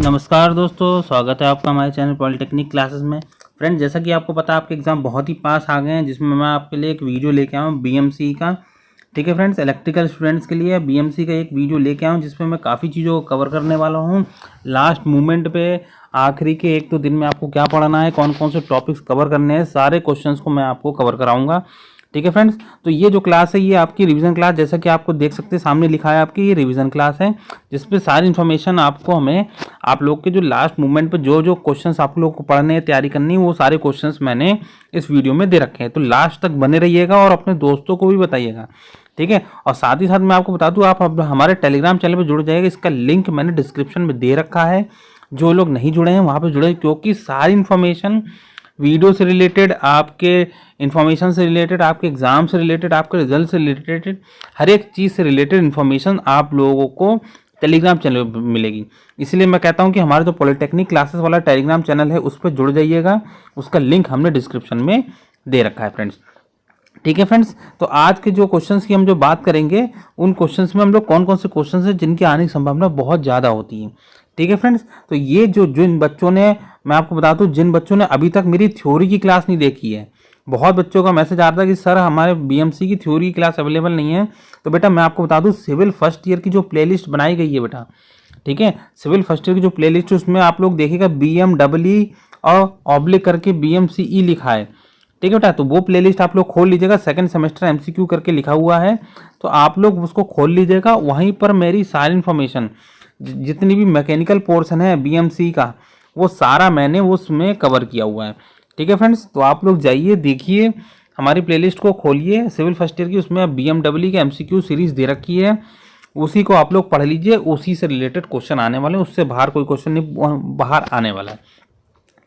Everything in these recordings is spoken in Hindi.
नमस्कार दोस्तों, स्वागत है आपका हमारे चैनल पॉलिटेक्निक क्लासेस में। फ्रेंड, जैसा कि आपको पता है आपके एग्ज़ाम बहुत ही पास आ गए हैं, जिसमें मैं आपके लिए एक वीडियो लेके आया हूँ बीएमसी का। ठीक है फ्रेंड्स, इलेक्ट्रिकल स्टूडेंट्स के लिए बीएमसी का एक वीडियो लेके आया हूँ, जिसमें मैं काफ़ी चीज़ों को कवर करने वाला हूँ। लास्ट मोमेंट पे आखिरी के 1-2 दिन में आपको क्या पढ़ना है, कौन कौन से टॉपिक्स कवर करने हैं, सारे क्वेश्चंस को मैं आपको कवर कराऊंगा। ठीक है फ्रेंड्स, तो ये जो क्लास है ये आपकी रिवीजन क्लास, जैसा कि आपको देख सकते हैं सामने लिखा है आपकी, ये रिवीजन क्लास है, जिसपे सारी इन्फॉर्मेशन आपको हमें आप लोग के जो लास्ट मोमेंट पे जो जो क्वेश्चंस आप लोग को पढ़ने हैं, तैयारी करनी है, वो सारे क्वेश्चंस मैंने इस वीडियो में दे रखे हैं। तो लास्ट तक बने रहिएगा और अपने दोस्तों को भी बताइएगा। ठीक है, और साथ ही साथ मैं आपको बता दूं, आप अब हमारे टेलीग्राम चैनल पर जुड़ जाइएगा। इसका लिंक मैंने डिस्क्रिप्शन में दे रखा है, जो लोग नहीं जुड़े हैं वहाँ पर जुड़े, क्योंकि सारी इन्फॉर्मेशन वीडियो से रिलेटेड, आपके इन्फॉर्मेशन से रिलेटेड, आपके एग्जाम से रिलेटेड, आपके रिजल्ट से रिलेटेड, हर एक चीज़ से रिलेटेड इन्फॉर्मेशन आप लोगों को टेलीग्राम चैनल पर मिलेगी। इसलिए मैं कहता हूं कि हमारे जो पॉलिटेक्निक क्लासेस वाला टेलीग्राम चैनल है उस पर जुड़ जाइएगा। उसका लिंक हमने डिस्क्रिप्शन में दे रखा है फ्रेंड्स। ठीक है फ्रेंड्स, तो आज के जो क्वेश्चंस की हम जो बात करेंगे, उन क्वेश्चंस में हम लोग कौन कौन से क्वेश्चंस हैं जिनकी आने की संभावना बहुत ज़्यादा होती है। ठीक है फ्रेंड्स, तो ये जिन बच्चों ने, मैं आपको बता दूं, जिन बच्चों ने अभी तक मेरी थ्योरी की क्लास नहीं देखी है, बहुत बच्चों का मैसेज आता है कि सर हमारे बीएमसी की थ्योरी की क्लास अवेलेबल नहीं है। तो बेटा मैं आपको बता दूं, सिविल फर्स्ट ईयर की जो प्लेलिस्ट बनाई गई है बेटा, ठीक है, सिविल फर्स्ट ईयर की जो प्लेलिस्ट है उसमें आप लोग देखिएगा BMEE और ऑब्लिक करके BMCE लिखा है। ठीक है बेटा, तो वो प्लेलिस्ट आप लोग खोल लीजिएगा, सेकंड सेमेस्टर MCQ करके लिखा हुआ है, तो आप लोग उसको खोल लीजिएगा। वहीं पर मेरी सारी इन्फॉर्मेशन, जितनी भी मैकेनिकल पोर्शन है BMC का, वो सारा मैंने उसमें कवर किया हुआ है। ठीक है फ्रेंड्स, तो आप लोग जाइए, देखिए, हमारी प्लेलिस्ट को खोलिए सिविल फर्स्ट ईयर की, उसमें BMEE के MCQ सीरीज दे रखी है, उसी को आप लोग पढ़ लीजिए। उसी से रिलेटेड क्वेश्चन आने वाले हैं, उससे बाहर कोई क्वेश्चन नहीं बाहर आने वाला है।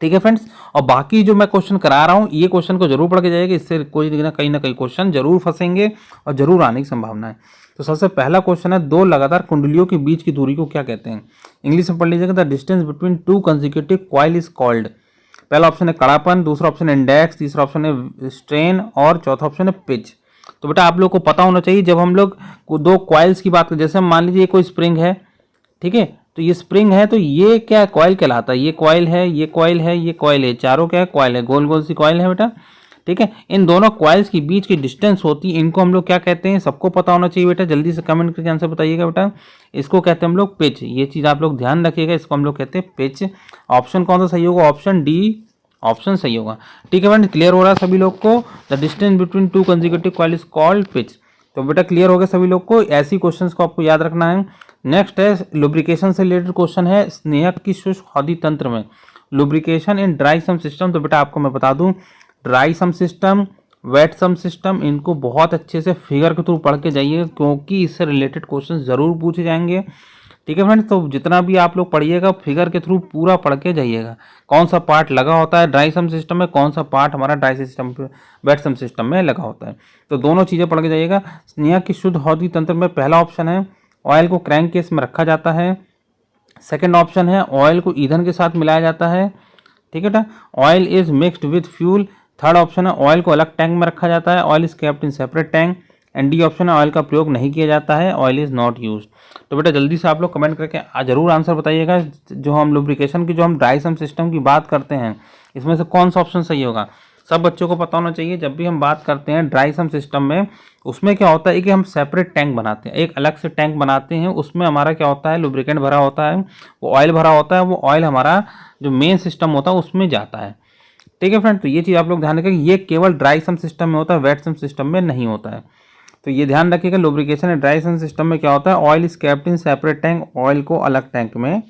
ठीक है फ्रेंड्स, और बाकी जो मैं क्वेश्चन करा रहा हूँ, ये क्वेश्चन को जरूर पढ़ के जाइएगा, इससे कोई ना कहीं क्वेश्चन जरूर फंसेंगे और जरूर आने की संभावना है। तो सबसे पहला क्वेश्चन है, दो लगातार कुंडलियों के बीच की दूरी को क्या कहते हैं? इंग्लिश में पढ़ लीजिएगा, the distance between two consecutive coil is called. पहला ऑप्शन है कड़ापन, दूसरा ऑप्शन है इंडेक्स, तीसरा ऑप्शन है स्ट्रेन और चौथा ऑप्शन है पिच। तो बेटा आप लोग को पता होना चाहिए, जब हम लोग दो कॉइल्स की बात करें, जैसे मान लीजिए कोई स्प्रिंग है, ठीक है, तो ये स्प्रिंग है, तो ये क्या कॉइल कहलाता है? ये कॉइल है, ये कॉइल है, ये कॉइल है, चारों क्या है? कॉइल है, गोल गोल सी कॉइल है बेटा। ठीक है, इन दोनों कॉइल्स के बीच की डिस्टेंस होती है, इनको हम लोग क्या कहते हैं? सबको पता होना चाहिए बेटा, जल्दी से कमेंट करके आंसर बताइएगा बेटा। इसको कहते हैं हम लोग पिच, ये चीज़ आप लोग ध्यान रखिएगा, इसको हम लोग कहते हैं पिच। ऑप्शन कौन सा सही होगा? ऑप्शन डी ऑप्शन सही होगा। ठीक है फ्रेंड, क्लियर हो रहा है सभी लोग को? The distance between two consecutive coil is called pitch. तो बेटा क्लियर हो गया सभी लोग को? ऐसी क्वेश्चंस को आपको याद रखना है। नेक्स्ट है लुब्रिकेशन से रिलेटेड क्वेश्चन है, स्नेहक की शुष्क हौदी तंत्र में lubrication in dry sump system. तो बेटा आपको मैं बता दूं, dry sump system, wet sump system, इनको बहुत अच्छे से फिगर के थ्रू पढ़ के जाइए, क्योंकि इससे रिलेटेड क्वेश्चन जरूर पूछे जाएंगे। ठीक है फ्रेंड्स, तो जितना भी आप लोग पढ़िएगा फिगर के थ्रू पूरा पढ़ के जाइएगा, कौन सा पार्ट लगा होता है ड्राई सम सिस्टम में, कौन सा पार्ट हमारा dry system wet sump system में लगा होता है, तो दोनों चीज़ें पढ़ के जाइएगा। स्नेहक की शुद्ध हौदी तंत्र में पहला ऑप्शन है ऑयल को क्रैंक केस में रखा जाता है। सेकेंड ऑप्शन है ऑयल को ईंधन के साथ मिलाया जाता है। ठीक है ना, oil is mixed with fuel. Third option है ऑयल को अलग टैंक में रखा जाता है, oil is kept in separate tank. And D option है ऑयल का प्रयोग नहीं किया जाता है, ऑयल इज नॉट यूज्ड। तो बेटा जल्दी से आप लोग कमेंट करके जरूर आंसर बताइएगा। जो हम लुब्रिकेशन की, जो हम ड्राई सम सिस्टम की बात करते हैं, इसमें से कौन सा ऑप्शन सही होगा? सब बच्चों को पता होना चाहिए, जब भी हम बात करते हैं ड्राई सम सिस्टम में, उसमें क्या होता है कि हम सेपरेट टैंक बनाते हैं, एक अलग से टैंक बनाते हैं, उसमें हमारा क्या होता है, लुब्रिकेंट भरा होता है, वो ऑयल भरा होता है, वो ऑयल हमारा जो मेन सिस्टम होता है उसमें जाता है। ठीक है फ्रेंड, तो ये चीज़ आप लोग ध्यान रखें, ये केवल ड्राई सम सिस्टम में होता है, वेट सम सिस्टम में नहीं होता है। तो ये ध्यान रखिएगा, lubrication and dry sump system में क्या होता है, oil is kept in separate tank, oil को अलग टैंक में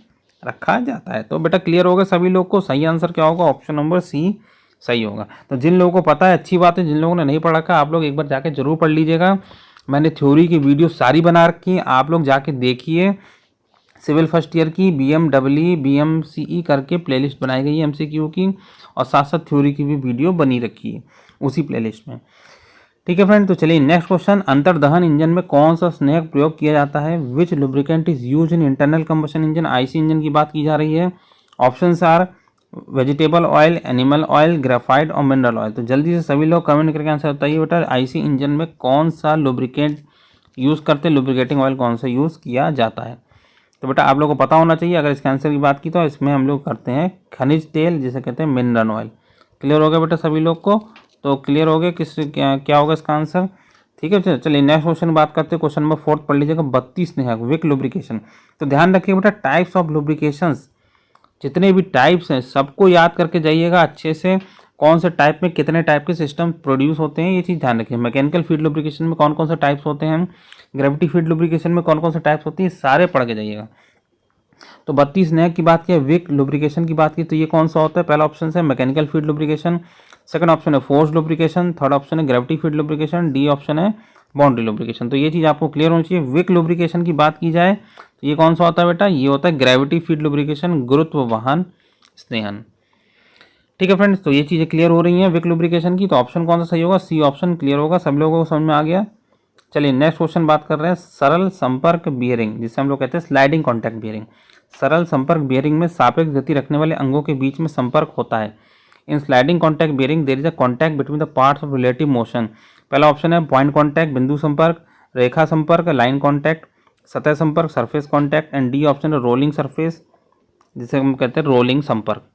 रखा जाता है। तो बेटा क्लियर होगा सभी लोग को? सही आंसर क्या होगा? ऑप्शन नंबर सी सही होगा। तो जिन लोगों को पता है अच्छी बात है, जिन लोगों ने नहीं पढ़ रखा आप लोग एक बार जाके जरूर पढ़ लीजिएगा। मैंने थ्योरी की वीडियो सारी बना रखी है, आप लोग जाके देखिए। सिविल फर्स्ट ईयर की BMEE BMCE करके प्लेलिस्ट बनाई गई है MCQ की, और साथ साथ थ्योरी की भी वीडियो बनी रखी है उसी प्लेलिस्ट में। ठीक है फ्रेंड, तो चलिए नेक्स्ट क्वेश्चन, अंतर्दहन इंजन में कौन सा स्नेहक प्रयोग किया जाता है? Which lubricant is use in internal combustion engine? IC engine की बात की जा रही है। Option are vegetable oil, animal oil, graphite और मिनरल ऑयल। तो जल्दी से सभी लोग कमेंट करके आंसर बताइए बेटा, IC इंजन में कौन सा लुब्रिकेंट यूज़ करते हैं, लुब्रिकेटिंग ऑयल कौन सा यूज़ किया जाता है? तो बेटा आप लोगों को पता होना चाहिए। अगर इसके आंसर की बात की तो इसमें हम लोग करते हैं खनिज तेल, जिसे कहते हैं मिनरल ऑयल। क्लियर हो गया बेटा सभी लोग को? तो क्लियर हो गया किस क्या होगा इसका आंसर। ठीक है, चलिए नेक्स्ट क्वेश्चन बात करते हैं। क्वेश्चन नंबर 4 पढ़ लीजिएगा। 32 ने है विक लुब्रिकेशन। तो ध्यान रखिए बेटा, टाइप्स ऑफ लुब्रिकेशंस, जितने भी टाइप्स हैं सबको याद करके जाइएगा अच्छे से। कौन से टाइप में कितने टाइप के सिस्टम प्रोड्यूस होते हैं, ये चीज़ ध्यान रखिए। मैकेनिकल फीड लुब्रिकेशन में कौन कौन से टाइप्स होते हैं, ग्रेविटी फीड लुब्रिकेशन में कौन कौन से टाइप्स होती हैं, सारे पढ़ के जाइएगा। तो 32 नए की बात की, विक लुब्रिकेशन की बात की, तो ये कौन सा होता है? पहला ऑप्शन है mechanical feed lubrication, second option है फोर्स लुब्रिकेशन, थर्ड ऑप्शन है gravity feed lubrication, D option है बाउंड्री लुब्रिकेशन। तो ये चीज़ आपको क्लियर होनी चाहिए। विक लुब्रिकेशन की बात की जाए तो ये कौन सा होता है बेटा? ये होता है ग्रेविटी फीड लुब्रिकेशन, गुरुत्व वाहन स्नेहन। ठीक है फ्रेंड्स, तो ये चीज़ें क्लियर हो रही हैं विक लुब्रिकेशन की। तो ऑप्शन कौन सा सही होगा? सी ऑप्शन क्लियर होगा। सब लोगों को समझ में आ गया? चलिए नेक्स्ट क्वेश्चन बात कर रहे हैं सरल संपर्क बियरिंग, जिसे हम लोग कहते हैं स्लाइडिंग कॉन्टैक्ट बियरिंग। सरल संपर्क बियरिंग में सापेक्ष गति रखने वाले अंगों के बीच में संपर्क होता है। In sliding contact bearing there is a contact between the parts of relative motion. पहला ऑप्शन है पॉइंट कॉन्टैक्ट, बिंदु संपर्क, रेखा संपर्क, लाइन कॉन्टैक्ट, सतह संपर्क, surface contact, and D option है रोलिंग सरफेस, जिसे हम कहते हैं रोलिंग संपर्क।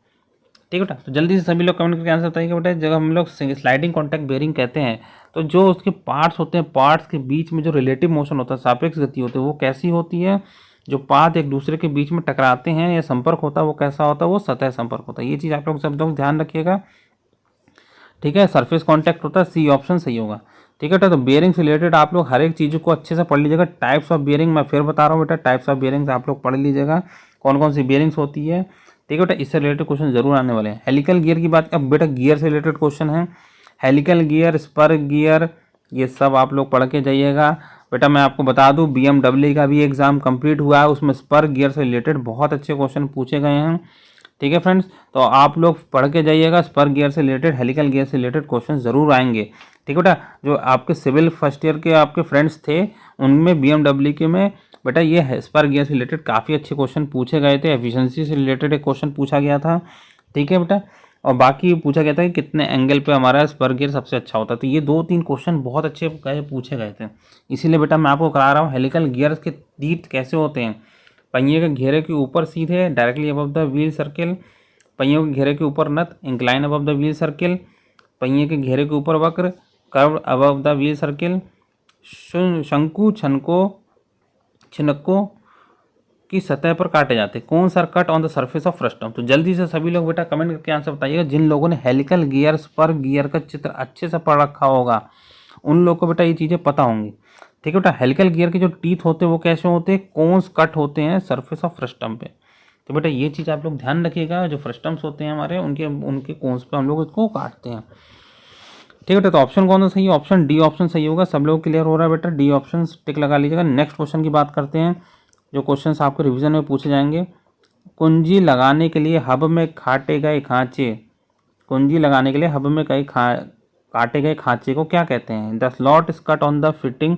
ठीक है बेटा, तो जल्दी से सभी लोग कमेंट करके आंसर बताइएगा बेटा। जब हम लोग स्लाइडिंग कॉन्टैक्ट बेयरिंग कहते हैं तो जो उसके पार्ट्स होते हैं, पार्ट्स के बीच में जो रिलेटिव मोशन होता है, सापेक्ष गति होती है, वो कैसी होती है? जो पार्ट एक दूसरे के बीच में टकराते हैं या संपर्क होता है वो कैसा होता है? वो सतह संपर्क होता है। ये चीज़ आप लोग सब लोग ध्यान रखिएगा। ठीक है, सरफेस कॉन्टैक्ट होता है, सी ऑप्शन सही होगा। ठीक है बेटा, तो बियरिंग से रिलेटेड आप लोग हर एक चीज़ को अच्छे से पढ़ लीजिएगा। टाइप्स ऑफ बियरिंग मैं फिर बता रहा हूँ बेटा, टाइप्स ऑफ बियरिंग्स आप लोग पढ़ लीजिएगा कौन कौन सी बियरिंग्स होती है। ठीक है बेटा, इससे रिलेटेड क्वेश्चन जरूर आने वाले हैं। हेलिकल गियर की बात, अब बेटा गियर से रिलेटेड क्वेश्चन है। हेलिकल गियर, स्पर गियर, ये सब आप लोग पढ़ के जाइएगा बेटा। मैं आपको बता दूं BMW का भी एग्जाम कंप्लीट हुआ है, उसमें स्पर गियर से रिलेटेड बहुत अच्छे क्वेश्चन पूछे गए हैं। ठीक है फ्रेंड्स, तो आप लोग पढ़ के जाइएगा। स्पर गियर से रिलेटेड, हेलिकल गियर से रिलेटेड क्वेश्चन जरूर आएंगे। ठीक है बेटा, जो आपके सिविल फर्स्ट ईयर के आपके फ्रेंड्स थे उनमें BMW के में बेटा ये स्पर गियर से रिलेटेड काफ़ी अच्छे क्वेश्चन पूछे गए थे। एफिशिएंसी से रिलेटेड एक क्वेश्चन पूछा गया था। ठीक है बेटा, और बाकी पूछा गया था कि कितने एंगल पे हमारा स्पर गियर सबसे अच्छा होता है। तो ये 2-3 क्वेश्चन बहुत अच्छे पूछे गए थे, इसीलिए बेटा मैं आपको करा रहा हूँ। हेलिकल गियर्स के तीर कैसे होते हैं? पहिए के घेरे के ऊपर सीधे, directly above the wheel circle, पहियों के घेरे के ऊपर नत, incline above the wheel circle, पहिए के घेरे के ऊपर वक्र, curve above the wheel circle, शंकु छिनकों की सतह पर काटे जाते हैं। कौन सा cut on the surface of frustum? तो जल्दी से सभी लोग बेटा कमेंट करके आंसर बताइएगा। जिन लोगों ने हेलिकल गियर, स्पर गियर का चित्र अच्छे से पढ़ रखा होगा उन लोगों को बेटा ये चीज़ें पता होंगी। ठीक है बेटा, हेलिकल गियर के जो टीथ होते हैं वो कैसे होते हैं? कोन्स कट होते हैं सरफेस ऑफ फ्रस्टम पे। तो बेटा ये चीज़ आप लोग ध्यान रखिएगा। जो फ्रस्टम्स होते हैं हमारे, उनके कोन्स पे हम लोग इसको काटते हैं। ठीक है बेटा, तो ऑप्शन कौन सा सही है? ऑप्शन डी ऑप्शन सही होगा। सब लोग क्लियर हो रहा है बेटा? डी ऑप्शन टिक लगा लीजिएगा। नेक्स्ट क्वेश्चन की बात करते हैं, जो क्वेश्चंस आपके रिवीजन में पूछे जाएंगे। कुंजी लगाने के लिए हब में काटे गए खांचे, कुंजी लगाने के लिए हब में काटे गए खांचे को क्या कहते हैं? The slot is cut on the fitting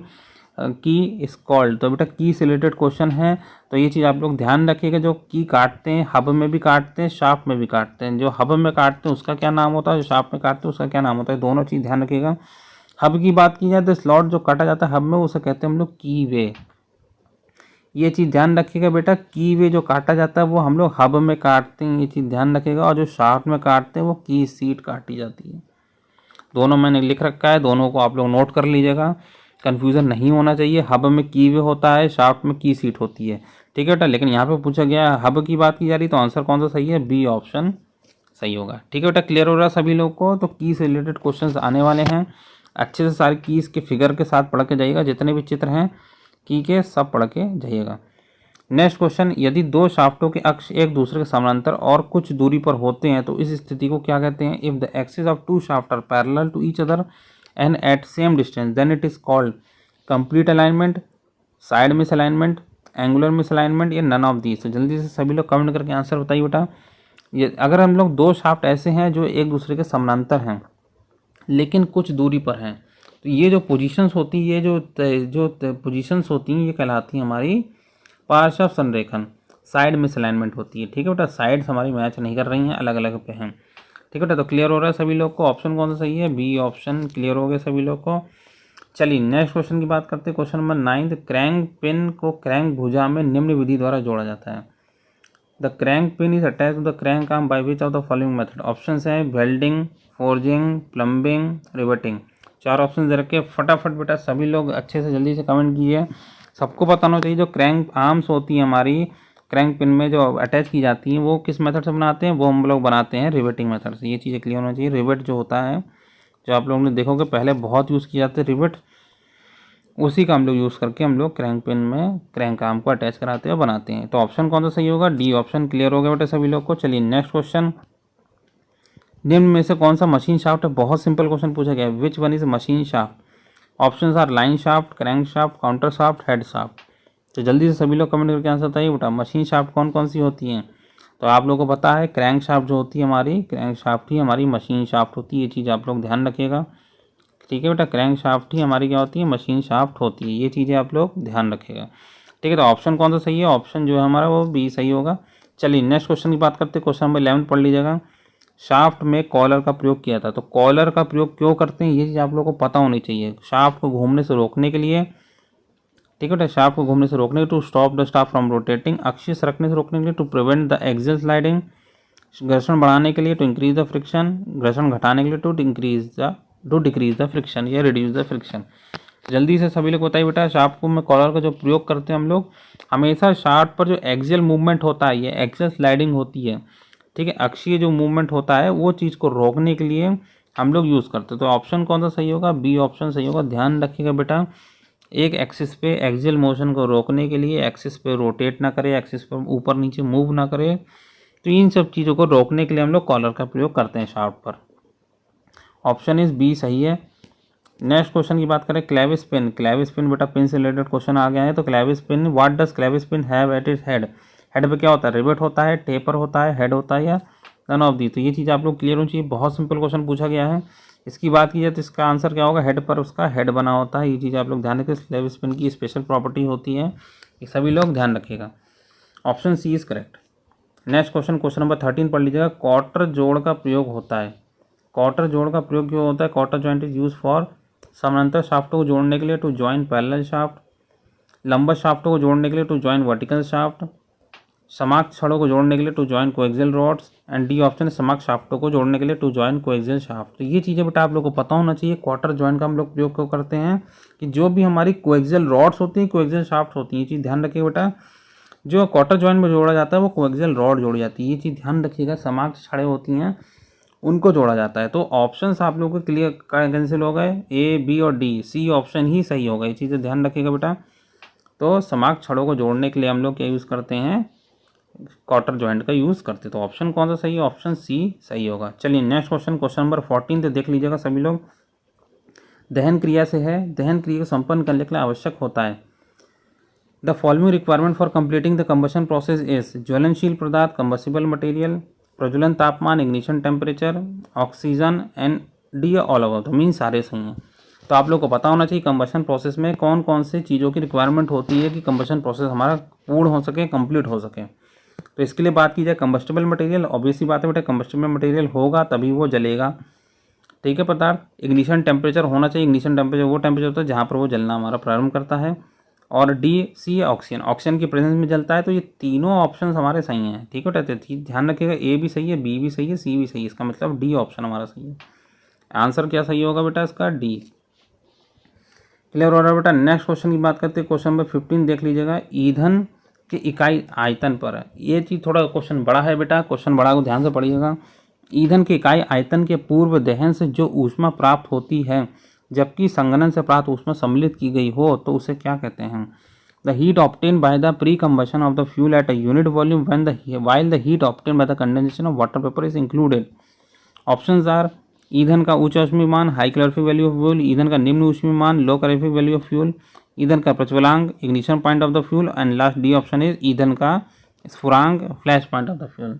की इज कॉल्ड। तो बेटा की से रिलेटेड क्वेश्चन है, तो ये चीज़ आप लोग ध्यान रखिएगा। जो की काटते हैं, हब में भी काटते हैं, शाफ्ट में भी काटते हैं। जो हब में काटते हैं उसका क्या नाम होता है, जो शाफ्ट में काटते हैं उसका क्या नाम होता है? दोनों चीज़ ध्यान रखिएगा। हब की बात की जाए तो स्लॉट जो काटा जाता है हब में, उसे कहते हैं हम लोग की वे। ये चीज़ ध्यान रखिएगा बेटा, की वे जो काटा जाता है वो हम लोग हब में काटते हैं, ये चीज़ ध्यान रखिएगा। और जो शाफ्ट में काटते हैं वो की सीट काटी जाती है। दोनों मैंने लिख रखा है, दोनों को आप लोग नोट कर लीजिएगा, कन्फ्यूज़न नहीं होना चाहिए। हब में की वे होता है, शाफ्ट में की सीट होती है। ठीक है बेटा, लेकिन यहाँ पे पूछा गया हब की बात की जा रही, तो आंसर कौन सा सही है? बी ऑप्शन सही होगा। ठीक है बेटा, क्लियर हो रहा है सभी लोग को? तो की से रिलेटेड क्वेश्चन आने वाले हैं। अच्छे से सारे कीज़ के फिगर के साथ पढ़ के जाइएगा। जितने भी चित्र हैं की के सब पढ़ के जाइएगा। नेक्स्ट क्वेश्चन, यदि दो शाफ्टों के अक्ष एक दूसरे के समानांतर और कुछ दूरी पर होते हैं तो इस स्थिति को क्या कहते हैं? If the axis of two shaft are parallel to each other and at same distance then it is called complete alignment, side misalignment, angular misalignment, या नन ऑफ दीज। तो जल्दी से सभी लोग कमेंट करके आंसर बताइए बेटा। ये अगर हम लोग दो शाफ्ट ऐसे हैं जो एक दूसरे के समानांतर हैं लेकिन कुछ दूरी पर हैं, तो ये जो पोजीशंस होती है, जो पोजीशंस होती हैं, ये कहलाती हैं हमारी पार्श्व संरेखन, साइड मिसअलाइनमेंट होती है। ठीक है बेटा, साइड्स हमारी मैच नहीं कर रही हैं, अलग अलग पे हैं। ठीक है बेटा, तो क्लियर हो रहा है सभी लोग को? ऑप्शन कौन सा सही है? बी ऑप्शन क्लियर हो गया सभी लोग को। चलिए नेक्स्ट क्वेश्चन की बात करते हैं। क्वेश्चन नंबर 9, क्रैंक पिन को क्रैंक भुजा में निम्न विधि द्वारा जोड़ा जाता है। The crank pin is attach to the crank arm by which of the following method. Option है welding, forging, plumbing, riveting. 4 option दे रखे। फटाफट बेटा सभी लोग अच्छे से जल्दी से कमेंट कीजिए। सबको पता होना चाहिए जो क्रैंक आर्म्स होती है हमारी क्रैंक पिन में जो अटैच की जाती हैं वो किस मेथड से बनाते हैं, वो हम लोग बनाते हैं रिवेटिंग मेथड से। ये चीज़ें क्लियर होना चाहिए। रिवेट जो होता है, जो आप लोगों ने देखोगे पहले बहुत यूज़ किए जाते हैं रिवेट, उसी का हम लोग यूज़ करके हम लोग क्रैंक पिन में क्रैंक आर्म को अटैच कराते हैं और बनाते हैं। तो ऑप्शन कौन सा सही होगा? D option. क्लियर हो गया बेटा सभी लोग को। चलिए नेक्स्ट क्वेश्चन, निम्न में से कौन सा मशीन शाफ्ट है? बहुत सिंपल क्वेश्चन पूछा गया है। Which one is machine shaft? Options are line shaft, crank shaft, counter shaft, head shaft. तो जल्दी से सभी लोग कमेंट करके आंसर बताइए बेटा। मशीन शाफ्ट कौन कौन सी होती हैं? तो आप लोगों को पता है क्रैंक शाफ्ट जो होती है हमारी, क्रैंक शाफ्ट ही हमारी मशीन शाफ्ट होती है। ये चीज़ आप लोग ध्यान रखिएगा। ठीक है बेटा, क्रैंक शाफ्ट ही हमारी क्या होती है? मशीन शाफ्ट होती है। ये चीज़ें आप लोग ध्यान रखिएगा। ठीक है, तो ऑप्शन कौन सा सही है? ऑप्शन जो है हमारा वो बी सही होगा। चलिए नेक्स्ट क्वेश्चन की बात करते हैं। क्वेश्चन नंबर 11 पढ़ लीजिएगा। शाफ्ट में कॉलर का प्रयोग किया था। तो कॉलर का प्रयोग क्यों करते हैं ये चीज़ आप लोगों को पता होनी चाहिए। शाफ्ट को घूमने से रोकने के लिए, ठीक है बेटा, शाफ्ट को घूमने से रोकने to stop the shaft from rotating, अक्षीय सरकने से रोकने के लिए, to prevent the axial sliding, घर्षण बढ़ाने के लिए, टू इंक्रीज द फ्रिक्शन, घर्षण घटाने के लिए, टू डिक्रीज द फ्रिक्शन या रिड्यूस द फ्रिक्शन। जल्दी से सभी लोग बताइए बेटा। शाफ्ट को में कॉलर का जो प्रयोग करते हैं हम लोग, हमेशा शाफ्ट पर जो एक्सियल मूवमेंट होता है, ये एक्सियल स्लाइडिंग होती है, ठीक है, अक्षीय जो मूवमेंट होता है वो चीज़ को रोकने के लिए हम लोग यूज़ करते हैं। तो ऑप्शन कौन सा सही होगा? बी ऑप्शन सही होगा। ध्यान रखिएगा बेटा, एक एक्सिस पे एक्सियल मोशन को रोकने के लिए, एक्सिस पे रोटेट ना करे, एक्सिस पे ऊपर नीचे मूव ना करे, तो इन सब चीज़ों को रोकने के लिए हम लोग कॉलर का प्रयोग करते हैं शाफ्ट पर। ऑप्शन इज बी सही है। नेक्स्ट क्वेश्चन की बात करें। क्लेविस पिन, क्लेविस पिन बेटा पिन से रिलेटेड क्वेश्चन आ गया है। तो Clavis pin, what does Clavis pin have at its head? Head पे क्या होता है? रिवेट होता है, टेपर होता है, हेड होता है, या नन ऑफ दी? तो ये चीज़ आप लोग क्लियर होनी चाहिए। बहुत सिंपल क्वेश्चन पूछा गया है। इसकी बात की जाए तो इसका आंसर क्या होगा? हेड पर उसका हेड बना होता है। ये चीज़ आप लोग ध्यान रखें। क्लेविस पिन की स्पेशल प्रॉपर्टी होती है, ये सभी लोग ध्यान रखिएगा। Option C is correct. Next question, question number 13 पढ़ लीजिएगा। क्वार्टर जोड़ का प्रयोग होता है। क्वार्टर जोड़ का प्रयोग क्यों होता है? Quarter joint is use for समानांतर शाफ्टों को जोड़ने के लिए, टू जॉइन पैरेलल शाफ्ट, लंबा शाफ्टों को जोड़ने के लिए, टू जॉइन वर्टिकल शाफ्ट, समाक छड़ों को जोड़ने के लिए, to join coaxial rods, and D option है समाक शाफ्टों को जोड़ने के लिए, टू जॉइन कोएक्सियल शाफ्ट। तो ये चीज़ें बेटा आप लोग को पता होना चाहिए। क्वार्टर जॉइंट का हम लोग प्रयोग क्यों करते हैं कि जो भी हमारी कोएक्सियल रॉड्स होती हैं, कोएक्सियल शाफ्ट होती हैं, ये चीज़ ध्यान रखिए बेटा। जो क्वार्टर जॉइंट में जोड़ा जाता है वो कोएक्सियल रॉड जोड़ी जाती है, ये चीज़ ध्यान रखिएगा। समाक छड़ें होती हैं उनको जोड़ा जाता है। तो ऑप्शंस आप लोगों को क्लियर कैंसिल हो गए, ए, बी और डी। सी ऑप्शन ही सही होगा। ये चीज़ें ध्यान रखिएगा बेटा। तो समाक छड़ों को जोड़ने के लिए हम लोग क्या यूज़ करते हैं? क्वार्टर जॉइंट का यूज़ करते हैं। तो ऑप्शन कौन सा सही है? ऑप्शन सी सही होगा। चलिए नेक्स्ट क्वेश्चन, क्वेश्चन नंबर 14 तो देख लीजिएगा सभी लोग। दहन क्रिया से है। दहन क्रिया को संपन्न करने के लिए आवश्यक होता है। The following requirement for completing the combustion process is ज्वलनशील पदार्थ, कंबसिबल मटेरियल, प्रज्वलन तापमान, ignition temperature, oxygen, and D all over. तो मीन सारे सही हैं। तो आप लोग को पता होना चाहिए कंबशन प्रोसेस में कौन कौन से चीज़ों की रिक्वायरमेंट होती है कि कंबशन प्रोसेस हमारा पूर्ण हो सके, कंप्लीट हो सके। तो इसके लिए बात की जाए कंबस्टिबल मटेरियल, ऑब्वियसली बात है बेटा कंबस्टिबल मटेरियल होगा तभी वो जलेगा, ठीक है पदार्थ। इग्निशन टेम्परेचर होना चाहिए। इग्निशन टेम्परेचर वो टेम्परेचर होता है जहाँ पर वो जलना हमारा प्रारंभ करता है। और डी, सी ऑक्सीजन, ऑक्सीजन की प्रेजेंस में जलता है। तो ये तीनों ऑप्शन हमारे सही हैं, ठीक है बेटा। ध्यान रखिएगा, ए भी सही है, बी भी सही है, सी भी सही है। इसका मतलब डी ऑप्शन हमारा सही है। आंसर क्या सही होगा बेटा इसका? डी। क्लियर हो रहा है बेटा। नेक्स्ट क्वेश्चन की बात करते हैं। क्वेश्चन नंबर 15 देख लीजिएगा। ईंधन की इकाई आयतन पर है। ये चीज़ थोड़ा क्वेश्चन बड़ा है बेटा, क्वेश्चन बड़ा को ध्यान से पढ़िएगा। ईंधन की इकाई आयतन के पूर्व दहन से जो ऊष्मा प्राप्त होती है जबकि संघनन से प्राप्त ऊष्मा सम्मिलित की गई हो तो उसे क्या कहते हैं? The heat obtain by the pre combustion of the fuel at a unit volume while the heat obtain by the condensation of water paper is included. Options are ईंधन का उच्च ऊष्मीय मान, high calorific value of fuel, ईंधन का निम्न ऊष्मीय मान, low calorific value of fuel, ईंधन का प्रज्वलांक, ignition point of the fuel, and last D option is ईंधन का स्फुरांक, flash point of the fuel.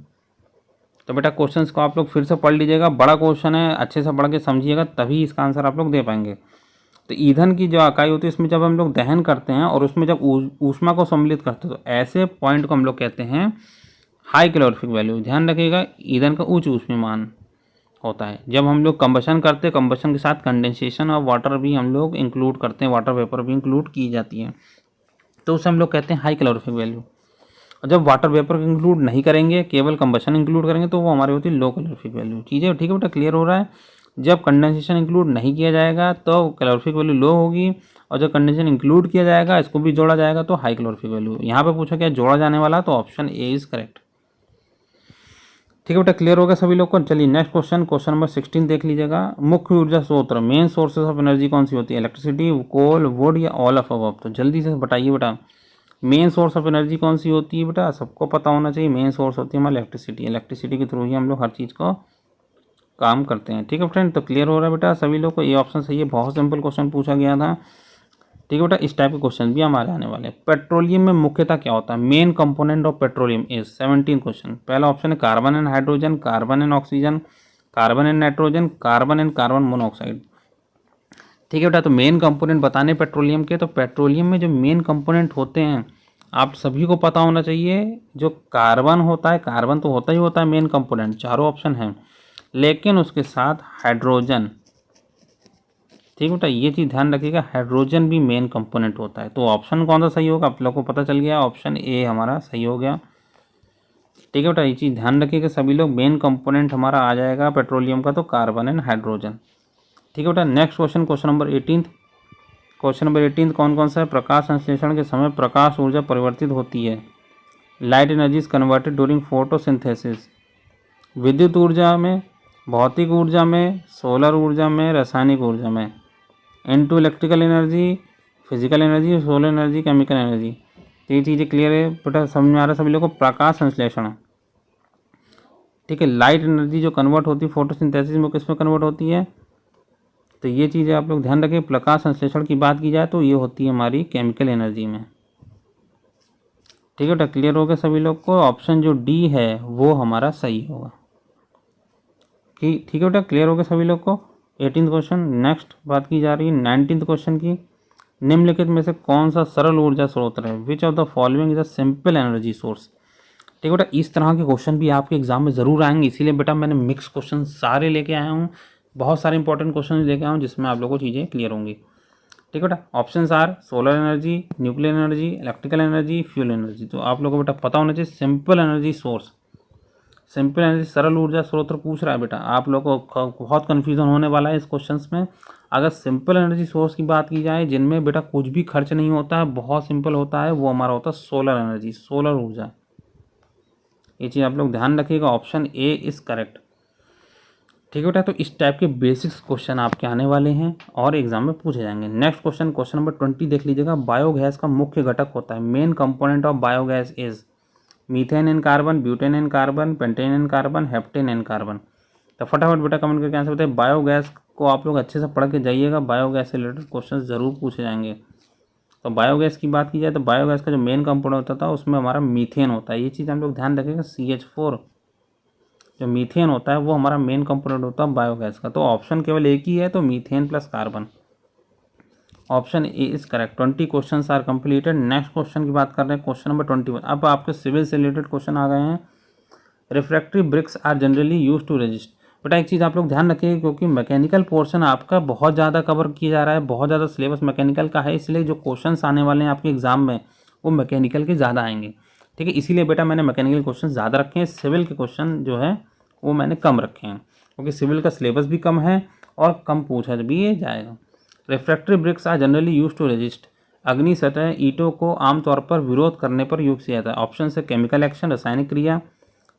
तो बेटा क्वेश्चंस को आप लोग फिर से पढ़ लीजिएगा। बड़ा क्वेश्चन है, अच्छे से पढ़ के समझिएगा तभी इसका आंसर आप लोग दे पाएंगे। तो ईंधन की जो इकाई होती है इसमें जब हम लोग दहन करते हैं और उसमें जब ऊष्मा को सम्मिलित करते हैं तो ऐसे पॉइंट को हम लोग कहते हैं हाई कैलोरीफिक वैल्यू। ध्यान रखिएगा, ईंधन का उच्च ऊष्मीय मान। होता है। जब हम लोग कंबशन करते हैं, कंबशन के साथ कंडेंसेशन और वाटर भी हम लोग इंक्लूड करते हैं, वाटर वेपर भी इंक्लूड की जाती है, तो उसे हम लोग कहते हैं हाई कैलोरीफिक वैल्यू। और जब वाटर वेपर इंक्लूड नहीं करेंगे, केवल कंबशन इंक्लूड करेंगे, तो वो हमारी होती है लो कैलोरीफिक वैल्यू। चीज़ें ठीक है बेटा, क्लियर हो रहा है। जब कंडेंसेशन इंक्लूड नहीं किया जाएगा तो कैलोरीफिक वैल्यू लो होगी, और जब कंडेंसेशन इंक्लूड किया जाएगा, इसको भी जोड़ा जाएगा, तो हाई कैलोरीफिक वैल्यू। यहाँ पे पूछा क्या जोड़ा जाने वाला, तो ऑप्शन ए इज करेक्ट। ठीक है बेटा, क्लियर हो गया सभी लोग को। चलिए नेक्स्ट क्वेश्चन, क्वेश्चन नंबर 16 देख लीजिएगा। मुख्य ऊर्जा स्रोत, मेन सोर्सेज ऑफ एनर्जी कौन सी होती है? इलेक्ट्रिसिटी, कोल, वुड या ऑल ऑफ अबव? तो जल्दी से बताइए बेटा, मेन सोर्स ऑफ एनर्जी कौन सी होती है? बेटा सबको पता होना चाहिए, मेन सोर्स होती है हमारी इलेक्ट्रिसिटी। इलेक्ट्रिसिटी के थ्रू ही हम लोग हर चीज़ को काम करते हैं। ठीक है फ्रेंड, तो क्लियर हो रहा है बेटा सभी लोग को, ये ऑप्शन सही है। बहुत सिंपल क्वेश्चन पूछा गया था। ठीक है बेटा, इस टाइप के क्वेश्चन भी हमारे आने वाले हैं। पेट्रोलियम में मुख्यतः क्या होता है? Main component of petroleum is 17 question. पहला ऑप्शन है carbon and hydrogen, carbon and oxygen, carbon and nitrogen, carbon and carbon monoxide. ठीक है बेटा, तो मेन कंपोनेंट बताने पेट्रोलियम के, तो पेट्रोलियम में जो मेन कंपोनेंट होते हैं आप सभी को पता होना चाहिए। जो कार्बन होता है, कार्बन तो होता ही होता है मेन कंपोनेंट, चारों ऑप्शन हैं, लेकिन उसके साथ हाइड्रोजन। ठीक बेटा, ये चीज़ ध्यान रखिएगा, हाइड्रोजन भी मेन कंपोनेंट होता है। तो ऑप्शन कौन सा सही होगा आप लोगों को पता चल गया, ऑप्शन ए हमारा सही हो गया। ठीक है बेटा, ये चीज़ ध्यान रखिएगा सभी लोग, मेन कंपोनेंट हमारा आ जाएगा पेट्रोलियम का तो कार्बन एंड हाइड्रोजन। ठीक है बेटा, next question, question number 18। Question number 18 कौन कौन सा है? प्रकाश संश्लेषण के समय प्रकाश ऊर्जा परिवर्तित होती है। Light energy is converted during photosynthesis. विद्युत ऊर्जा में, भौतिक ऊर्जा में, सोलर ऊर्जा में, रासायनिक ऊर्जा में। Into electrical energy, physical energy, solar energy, chemical energy. तो ये चीज़ें क्लियर है बेटा, समझ में आ रहा है सभी लोगों को? प्रकाश संश्लेषण, ठीक है, लाइट एनर्जी जो कन्वर्ट होती है फोटोसिंथेसिस में, किस में कन्वर्ट होती है? तो ये चीज़ें आप लोग ध्यान रखें। प्रकाश संश्लेषण की बात की जाए तो ये होती है हमारी केमिकल एनर्जी में। ठीक है बेटा, क्लियर हो गया सभी लोग को? ऑप्शन जो डी है वो हमारा सही होगा। ठीक है बेटा, क्लियर हो गया सभी लोग को? 18th question. नेक्स्ट बात की जा रही है 19th क्वेश्चन की। निम्नलिखित में से कौन सा सरल ऊर्जा स्रोत है? विच of the following is a simple energy source? ठीक है बेटा, इस तरह के क्वेश्चन भी आपके एग्जाम में ज़रूर आएंगे, इसीलिए बेटा मैंने मिक्स क्वेश्चन सारे लेके आया हूँ, बहुत सारे इंपॉर्टेंट क्वेश्चन लेके आया हूँ जिसमें आप लोगों को चीज़ें क्लियर होंगी। ठीक है बेटा, options are solar energy, nuclear energy, electrical energy, fuel energy. तो आप लोगों को बेटा पता होना चाहिए simple energy source, simple energy सरल ऊर्जा स्रोत पूछ रहा है बेटा। आप लोगों को बहुत कन्फ्यूजन होने वाला है इस क्वेश्चन में। अगर सिंपल एनर्जी सोर्स की बात की जाए जिनमें बेटा कुछ भी खर्च नहीं होता है, बहुत सिंपल होता है, वो हमारा होता है सोलर एनर्जी, सोलर ऊर्जा। ये चीज़ आप लोग ध्यान रखिएगा, ऑप्शन ए इज़ करेक्ट। ठीक है बेटा, तो इस टाइप के बेसिक्स क्वेश्चन आपके आने वाले हैं और एग्जाम में पूछे जाएंगे। नेक्स्ट क्वेश्चन, क्वेश्चन नंबर 20 देख लीजिएगा। बायोगैस का मुख्य घटक होता है, main component of biogas is methane and carbon, butane and carbon, pentane and carbon, heptane and carbon. तो फटाफट बेटा कमेंट करके आंसर बताइए। बायोगैस को आप लोग अच्छे से पढ़ के जाइएगा, बायोगैस से रिलेटेड क्वेश्चन जरूर पूछे जाएंगे। तो बायोगैस की बात की जाए तो बायोगैस का जो मेन कंपोनेंट होता था उसमें हमारा मीथेन होता है। ये चीज़ हम लोग ध्यान रखेंगे, CH4 जो मीथेन होता है वो हमारा मेन कंपोनेंट होता है बायोगैस का। तो ऑप्शन केवल एक ही है, तो methane plus carbon, option A is correct. 20 question are completed. Next question की बात कर रहे हैं, क्वेश्चन नंबर 21। अब आपके सिविल से रिलेटेड क्वेश्चन आ गए हैं। Refractory bricks are generally use to resist. बेटा एक चीज़ आप लोग ध्यान रखिए, क्योंकि मैकेनिकल पोर्शन आपका बहुत ज़्यादा कवर किया जा रहा है, बहुत ज़्यादा सिलेबस मैकेनिकल का है, इसलिए जो क्वेश्चंस आने वाले हैं आपके एग्जाम में वो मैकेनिकल के ज़्यादा आएंगे। ठीक है, इसीलिए बेटा मैंने मैकेनिकल क्वेश्चन ज़्यादा रखे हैं, सिविल के क्वेश्चन जो है वो मैंने कम रखे हैं, क्योंकि सिविल का सिलेबस भी कम है और कम पूछा भी ये जाएगा। Refractory bricks are generally use to resist. अग्नि सतह ईंटों को आमतौर पर विरोध करने पर यूज किया जाता है। ऑप्शन है केमिकल एक्शन, रासायनिक क्रिया,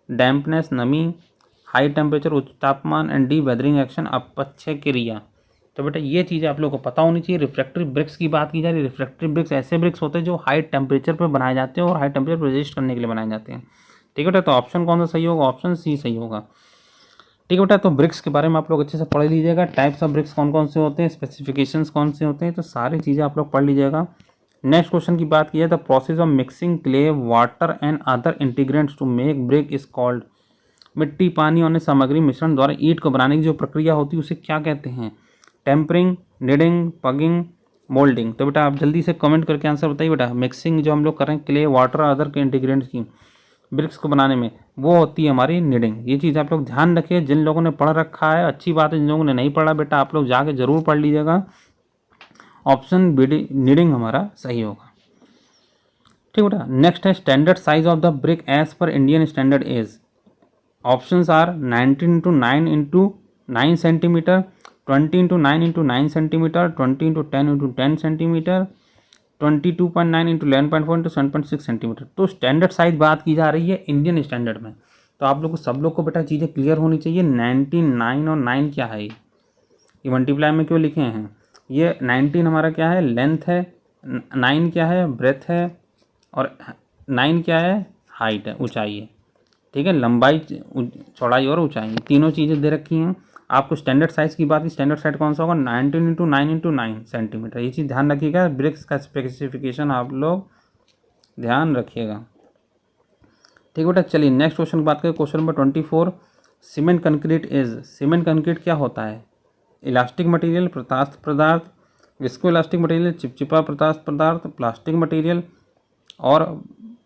डैम्पनेस नमी, हाई टेम्परेचर उच्च तापमान, एंड डी वेदरिंग एक्शन अपक्षय क्रिया। तो बेटा ये चीज़ें आप लोगों को पता होनी चाहिए। रिफ्रैक्टरी ब्रिक्स की बात की जा रही है, रिफ्रैक्टरी ब्रिक्स ऐसे ब्रिक्स होते हैं जो हाई टेम्परेचर पर बनाए जाते हैं और हाई टेम्परेचर पर रेजिस्ट करने के लिए बनाए जाते हैं। ठीक है बेटा, तो ऑप्शन कौन सा सही होगा? ऑप्शन सी सही होगा। ठीक है बेटा, तो ब्रिक्स के बारे में आप लोग अच्छे से पढ़ लीजिएगा, टाइप्स ऑफ ब्रिक्स कौन कौन से होते हैं, स्पेसिफिकेशंस कौन से होते हैं, तो सारी चीज़ें आप लोग पढ़ लीजिएगा। नेक्स्ट क्वेश्चन की बात की जाए, the process of mixing clay water and other integrants to make brick is called. मिट्टी, पानी और अन्य सामग्री मिश्रण द्वारा ईंट को बनाने की जो प्रक्रिया होती है उसे क्या कहते हैं? Tempering, kneading, pugging, moulding. तो बेटा आप जल्दी से कमेंट करके आंसर बताइए बेटा। मिक्सिंग जो हम लोग कर रहे हैं क्ले वाटर और अदर के इंटीग्रेंट्स की, ब्रिक्स को बनाने में, वो होती है हमारी निडिंग। ये चीज़ आप लोग ध्यान रखिए, जिन लोगों ने पढ़ रखा है अच्छी बात है, जिन लोगों ने नहीं पढ़ा बेटा आप लोग जाके ज़रूर पढ़ लीजिएगा। ऑप्शन बी निडिंग हमारा सही होगा। ठीक बेटा, नेक्स्ट है standard size of the brick as per Indian standard is. Options are 19 into 9 into 9 centimetre, 20 into 9 into 9 centimetre, 20 into 10 into 10 centimetre, 22.9 into 11.4 into 7.6 centimetre. तो स्टैंडर्ड साइज बात की जा रही है इंडियन स्टैंडर्ड में। तो आप लोग को सब लोग को बेटा चीज़ें क्लियर होनी चाहिए। 19, 9 और 9 क्या है, ये मल्टीप्लाई में क्यों लिखे हैं। ये 19 हमारा क्या है, लेंथ है, 9 क्या है, ब्रेथ है, और 9 क्या है, हाइट है, ऊंचाई है। ठीक है, लंबाई, चौड़ाई और ऊंचाई, तीनों चीज़ें दे रखी हैं। आपको स्टैंडर्ड साइज़ की बात, स्टैंडर्ड साइज कौन सा होगा, 19 इंटू 9 इंटू 9 सेंटीमीटर। ये चीज़ ध्यान रखिएगा, ब्रिक्स का स्पेसिफिकेशन आप लोग ध्यान रखिएगा। ठीक है बेटा, चलिए नेक्स्ट क्वेश्चन की बात करें। Question number 24, cement concrete is. Cement concrete क्या होता है, इलास्टिक मटेरियल, प्रत्यास्थ पदार्थ, विस्को इलास्टिक मटेरियल, चिपचिपा प्रत्यास्थ पदार्थ, प्लास्टिक मटेरियल और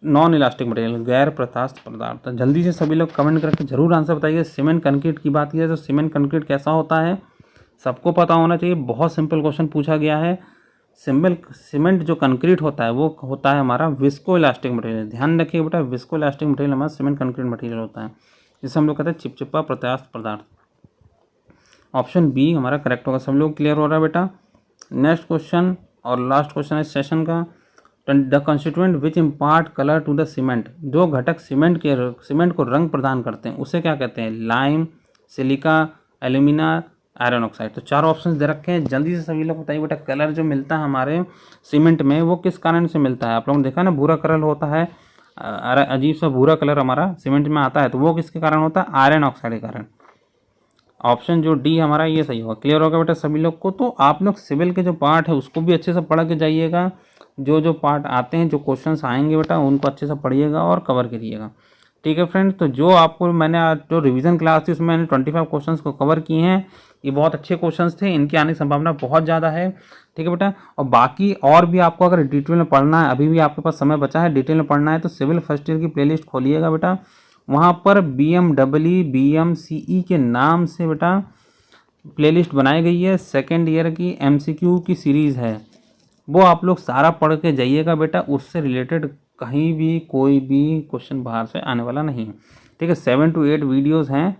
नॉन इलास्टिक मटेरियल, गैर प्रत्यास्थ पदार्थ। जल्दी से सभी लोग कमेंट करके जरूर आंसर बताइए। सीमेंट कंक्रीट की बात की जाए तो सीमेंट कंक्रीट कैसा होता है, सबको पता होना चाहिए। बहुत सिंपल क्वेश्चन पूछा गया है। सीमेंट जो कंक्रीट होता है वो होता है हमारा विस्को इलास्टिक मटेरियल। ध्यान रखिए बेटा, विस्को इलास्टिक मटेरियल हमारा सीमेंट कंक्रीट मटेरियल होता है, जिसे हम लोग कहते हैं चिपचिपा प्रत्यास्थ पदार्थ। ऑप्शन बी हमारा करेक्ट होगा। सब लोग क्लियर हो रहा है बेटा। नेक्स्ट क्वेश्चन और लास्ट क्वेश्चन है सेशन का। The constituent which impart colour to the cement. जो घटक सीमेंट को रंग प्रदान करते हैं उसे क्या कहते हैं, lime, silica, alumina, iron oxide. तो चार ऑप्शन दे रखे हैं, जल्दी से सभी लोग बताइए बेटा। कलर जो मिलता है हमारे सीमेंट में वो किस कारण से मिलता है। आप लोगों ने देखा ना, भूरा कलर होता है, अजीब सा भूरा कलर हमारा सीमेंट में आता है, तो वो किसके कारण होता है, आयरन ऑक्साइड के कारण। ऑप्शन जो डी हमारा ये सही होगा। क्लियर होगा बेटा सभी लोग को। तो आप लोग सिविल के जो पार्ट है उसको भी अच्छे से पढ़ के जाइएगा। जो पार्ट आते हैं, जो क्वेश्चंस आएंगे बेटा, उनको अच्छे से पढ़िएगा और कवर करिएगा। ठीक है फ्रेंड्स, तो जो आपको मैंने आज जो रिवीजन क्लास थी उसमें मैंने 25 क्वेश्चंस को कवर किए हैं। ये बहुत अच्छे क्वेश्चंस थे, इनके आने की संभावना बहुत ज़्यादा है। ठीक है बेटा, और बाकी और भी आपको अगर डिटेल में पढ़ना है, अभी भी आपके पास समय बचा है, डिटेल में पढ़ना है तो सिविल फर्स्ट ईयर की प्लेलिस्ट खोलिएगा बेटा। वहाँ पर BMW, BMCE के नाम से बेटा प्लेलिस्ट बनाई गई है। सेकेंड ईयर की MCQ की सीरीज़ है, वो आप लोग सारा पढ़ के जाइएगा बेटा। उससे रिलेटेड कहीं भी कोई भी क्वेश्चन बाहर से आने वाला नहीं है। ठीक है, 7 to 8 वीडियोस हैं।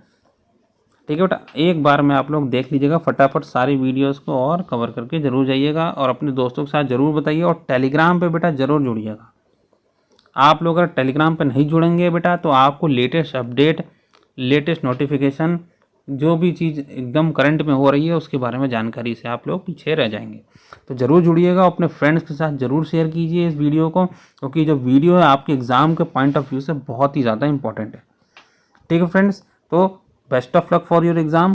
ठीक है बेटा, एक बार में आप लोग देख लीजिएगा फटाफट सारी वीडियोस को और कवर करके जरूर जाइएगा, और अपने दोस्तों के साथ ज़रूर बताइए। और टेलीग्राम पे बेटा ज़रूर जुड़िएगा। आप लोग अगर टेलीग्राम पे नहीं जुड़ेंगे बेटा तो आपको लेटेस्ट अपडेट, लेटेस्ट नोटिफिकेशन, जो भी चीज़ एकदम करंट में हो रही है उसके बारे में जानकारी से आप लोग पीछे रह जाएंगे। तो ज़रूर जुड़िएगा, अपने फ्रेंड्स के साथ ज़रूर शेयर कीजिए इस वीडियो को, क्योंकि जो वीडियो है आपके एग्ज़ाम के पॉइंट ऑफ व्यू से बहुत ही ज़्यादा इंपॉर्टेंट है। ठीक है फ्रेंड्स, तो best of luck for your exam.